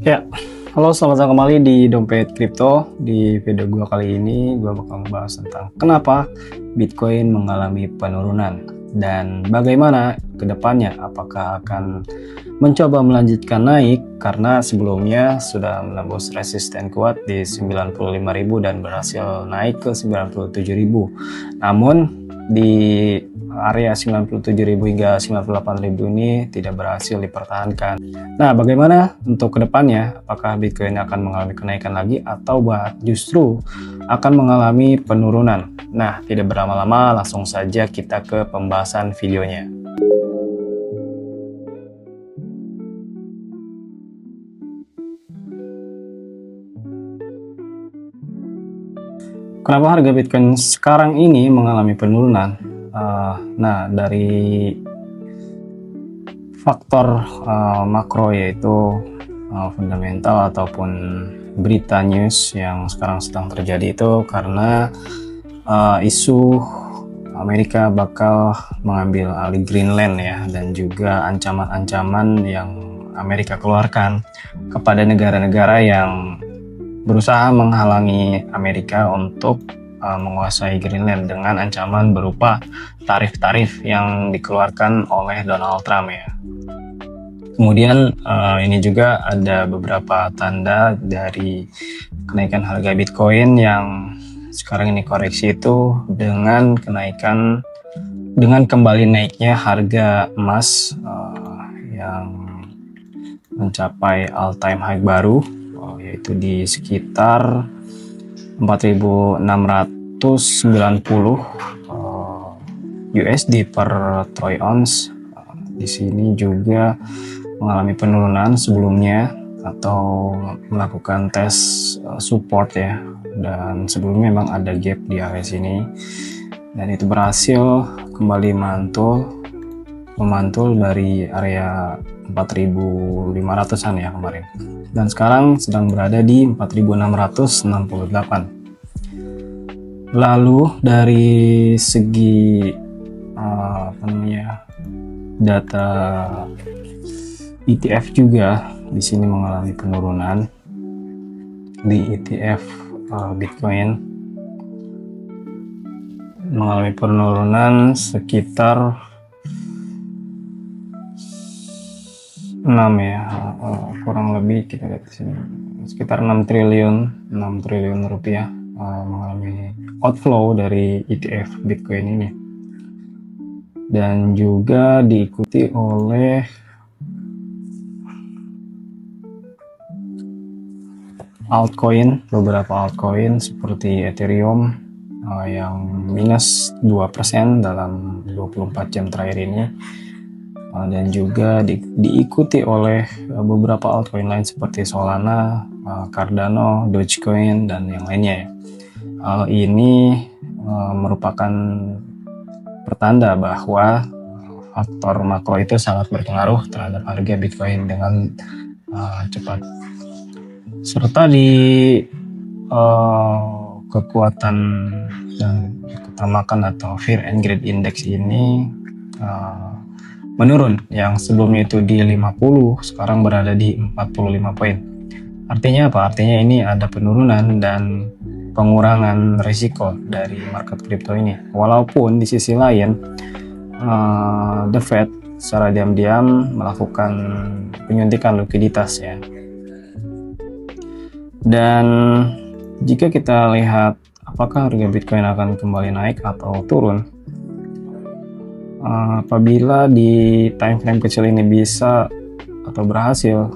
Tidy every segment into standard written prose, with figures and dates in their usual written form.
Ya, halo, selamat datang kembali di Dompet Kripto. Di video gua kali ini gua bakal membahas tentang kenapa Bitcoin mengalami penurunan dan bagaimana kedepannya, apakah akan mencoba melanjutkan naik karena sebelumnya sudah menembus resisten kuat di 95.000 dan berhasil naik ke 97.000. Namun di area 97.000 hingga 98.000 ini tidak berhasil dipertahankan. Nah, bagaimana untuk kedepannya? Apakah Bitcoin akan mengalami kenaikan lagi atau justru akan mengalami penurunan? Nah, tidak berlama-lama, langsung saja kita ke pembahasan videonya. Kenapa harga Bitcoin sekarang ini mengalami penurunan? Nah, dari faktor makro yaitu fundamental ataupun berita news yang sekarang sedang terjadi itu karena isu Amerika bakal mengambil alih Greenland ya, dan juga ancaman-ancaman yang Amerika keluarkan kepada negara-negara yang berusaha menghalangi Amerika untuk menguasai Greenland dengan ancaman berupa tarif-tarif yang dikeluarkan oleh Donald Trump ya. Kemudian ini juga ada beberapa tanda dari kenaikan harga Bitcoin yang sekarang ini koreksi itu dengan kembali naiknya harga emas yang mencapai all time high baru, yaitu di sekitar 4.690 USD per troy ounce. Di sini juga mengalami penurunan sebelumnya atau melakukan tes support ya, dan sebelumnya memang ada gap di area sini dan itu berhasil kembali memantul dari area 4.500-an ya kemarin, dan sekarang sedang berada di 4.668. Lalu dari segi data ETF juga di sini mengalami penurunan. Di ETF Bitcoin mengalami penurunan sekitar 6 ya, kurang lebih kita lihat di sini sekitar 6 triliun rupiah mengalami outflow dari ETF Bitcoin ini, dan juga diikuti oleh beberapa altcoin seperti Ethereum yang minus 2% dalam 24 jam terakhir ini, dan juga diikuti oleh beberapa altcoin lain seperti Solana, Cardano, Dogecoin, dan yang lainnya. Hal ini merupakan pertanda bahwa faktor makro itu sangat berpengaruh terhadap harga Bitcoin dengan cepat. Serta di kekuatan dan ketamakan atau Fear and Greed Index ini menurun, yang sebelumnya itu di 50 sekarang berada di 45 poin. Artinya apa? Artinya ini ada penurunan dan pengurangan risiko dari market kripto ini. Walaupun di sisi lain The Fed secara diam-diam melakukan penyuntikan likuiditas ya. Dan jika kita lihat apakah harga Bitcoin akan kembali naik atau turun, apabila di time frame kecil ini bisa atau berhasil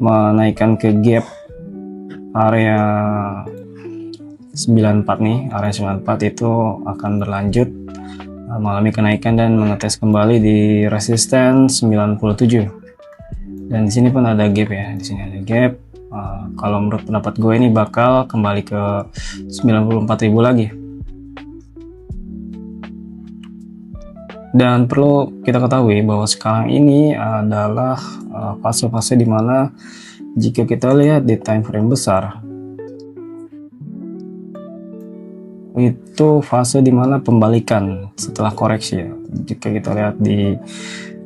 menaikkan ke gap area 94 nih, area 94 itu akan berlanjut mengalami kenaikan dan mengetes kembali di resisten 97. Dan di sini pun ada gap ya, di sini ada gap. Kalau menurut pendapat gue ini bakal kembali ke 94.000 lagi. Dan perlu kita ketahui bahwa sekarang ini adalah fase-fase dimana jika kita lihat di time frame besar, itu fase dimana pembalikan setelah koreksi ya. Jika kita lihat di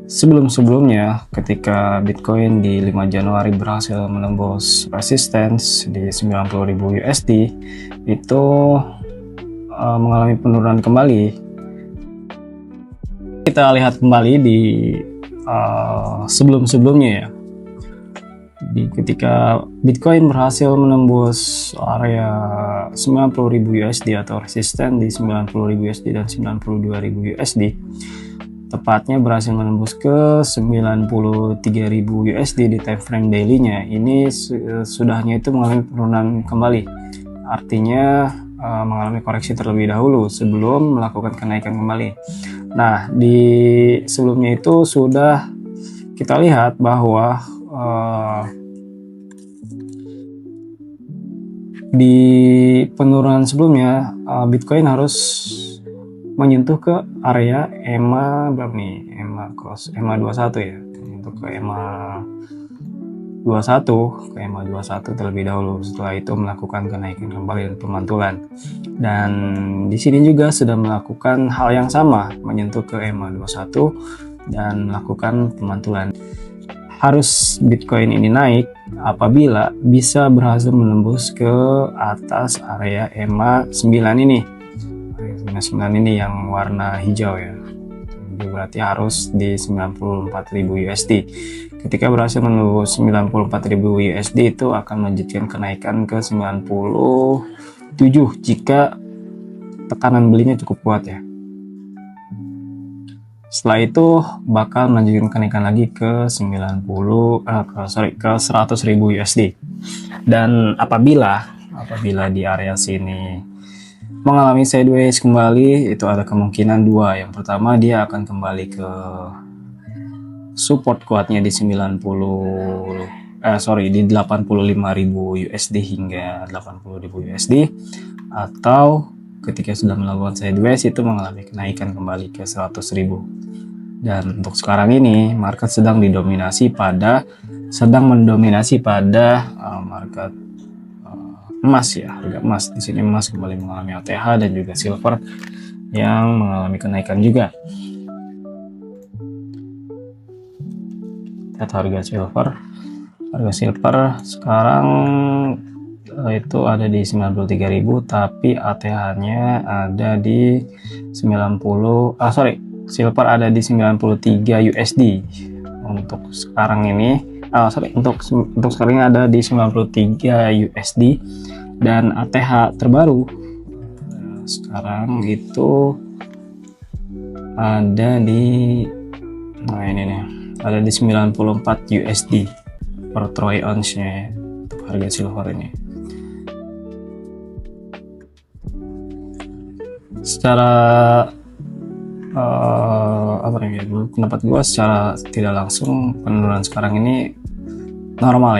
sebelum-sebelumnya ketika Bitcoin di 5 Januari berhasil menembus resistance di 90.000 USD itu mengalami penurunan kembali. Kita lihat kembali di sebelum-sebelumnya ya, ketika Bitcoin berhasil menembus area 90.000 USD atau resisten di 90.000 USD dan 92.000 USD, tepatnya berhasil menembus ke 93.000 USD di time frame daily-nya. Ini sudahnya itu mengalami penurunan kembali, artinya mengalami koreksi terlebih dahulu sebelum melakukan kenaikan kembali. Nah, di sebelumnya itu sudah kita lihat bahwa di penurunan sebelumnya Bitcoin harus menyentuh ke area EMA berapa nih? EMA 21 ya, untuk ke EMA 21 terlebih dahulu. Setelah itu melakukan kenaikan kembali dan pemantulan. Dan di sini juga sudah melakukan hal yang sama, menyentuh ke EMA 21 dan melakukan pemantulan. Harus Bitcoin ini naik apabila bisa berhasil menembus ke atas area EMA 9 ini. EMA 9 ini yang warna hijau ya. Jadi berarti harus di 94.000 USD. Ketika berhasil menembus 94.000 USD itu akan melanjutkan kenaikan ke 97 jika tekanan belinya cukup kuat ya. Setelah itu bakal melanjutkan kenaikan lagi ke 100.000 USD. Dan apabila di area sini mengalami sideways kembali, itu ada kemungkinan dua. Yang pertama, dia akan kembali ke support kuatnya di 85.000 USD hingga 80.000 USD, atau ketika sudah melakukan sideways itu mengalami kenaikan kembali ke 100.000. Dan untuk sekarang ini market sedang mendominasi pada market emas ya, harga emas. Di sini emas kembali mengalami ATH dan juga silver yang mengalami kenaikan juga. Lihat harga silver sekarang itu ada di 93.000, tapi ATH-nya ada di silver ada di 93 USD untuk sekarang ini. Untuk sekarang ini ada di 93 USD, dan ATH terbaru sekarang itu ada di ada di 94 USD per troy ounce-nya untuk harga silver ini. Secara pendapat gue, secara tidak langsung penurunan sekarang ini normal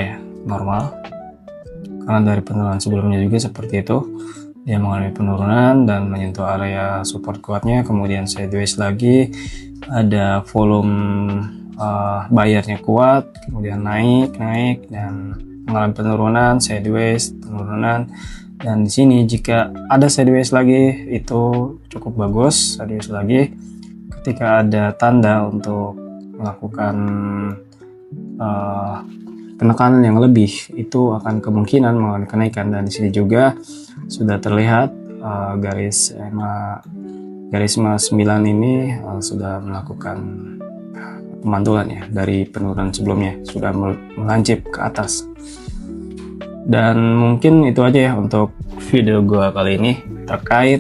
karena dari penurunan sebelumnya juga seperti itu, dia mengalami penurunan dan menyentuh area support kuatnya, kemudian sideways lagi, ada volume bayarnya kuat, kemudian naik dan mengalami penurunan, sideways, penurunan. Dan di sini jika ada sideways lagi itu cukup bagus, sideways lagi. Ketika ada tanda untuk melakukan penekanan yang lebih, itu akan kemungkinan mengalami kenaikan. Dan di sini juga sudah terlihat garis EMA 9 ini sudah melakukan pemantulan ya, dari penurunan sebelumnya sudah melancip ke atas. Dan mungkin itu aja ya untuk video gua kali ini terkait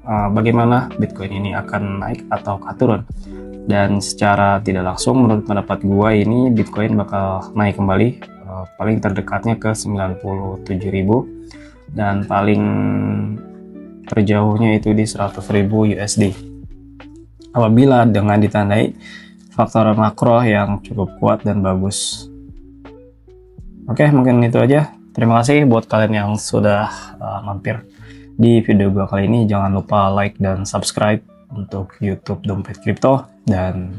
bagaimana Bitcoin ini akan naik atau turun. Dan secara tidak langsung menurut pendapat gua ini Bitcoin bakal naik kembali, paling terdekatnya ke 97.000 dan paling terjauhnya itu di 100.000 USD apabila dengan ditandai faktor makro yang cukup kuat dan bagus. Oke, mungkin itu aja. Terima kasih buat kalian yang sudah mampir di video gua kali ini. Jangan lupa like dan subscribe untuk YouTube Dompet Kripto, dan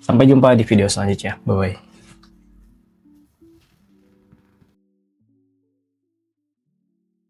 sampai jumpa di video selanjutnya. Bye bye.